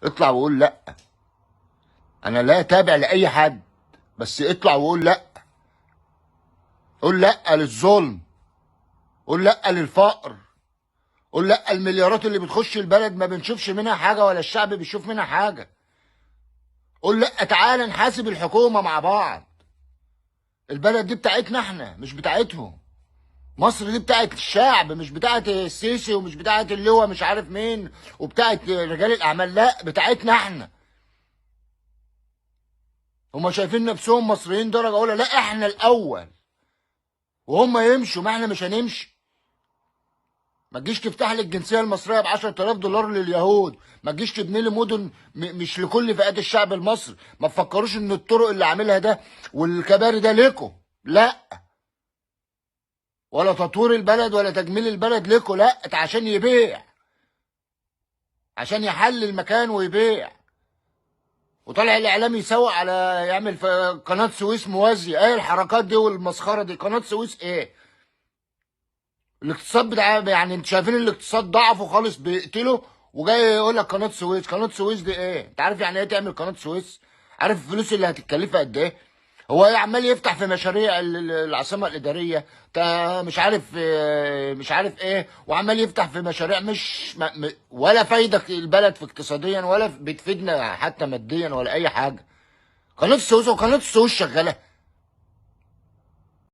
اطلع وقول لا. انا لا تابع لاي حد، بس اطلع وقول لا. قول لا للظلم، قول لا للفقر، قول لا المليارات اللي بتخش البلد ما بنشوفش منها حاجه ولا الشعب بيشوف منها حاجه. قول لا، تعالى نحاسب الحكومه مع بعض. البلد دي بتاعتنا احنا مش بتاعتهم. مصر دي بتاعت الشعب، مش بتاعت السيسي ومش بتاعت اللواء مش عارف مين وبتاعت رجال الاعمال، لا بتاعتنا احنا. هما شايفين نفسهم مصريين درجه اولى، لا احنا الاول وهم يمشوا، ما احنا مش هنمشي. ما تجيش تفتح لي الجنسيه المصريه ب 10000 دولار لليهود، ما تجيش تبني لي مدن مش لكل فئات الشعب المصري. ما تفكروش ان الطرق اللي عاملها ده والكباري ده ليكوا، لا. ولا تطوير البلد ولا تجميل البلد ليكوا، لا. عشان يبيع، عشان يحل المكان ويبيع. وطالع الاعلام يسوق على يعمل في قناه سويس موازيه. ايه الحركات دي والمسخره دي؟ قناه سويس ايه؟ الاقتصاد بتاع، يعني انتوا شايفين الاقتصاد ضعفه خالص بيقتله، وجاي يقول لك قناه سويس. قناه سويس دي ايه؟ انت عارف يعني ايه تعمل قناه سويس؟ عارف الفلوس اللي هتتكلفها قد ايه؟ هو ايه عمال يفتح في مشاريع العاصمه الاداريه، مش عارف مش عارف ايه، وعمال يفتح في مشاريع مش ولا فايده البلد في اقتصاديا ولا بتفيدنا حتى ماديا ولا اي حاجه. قناه السويس، وقناه السويس شغاله.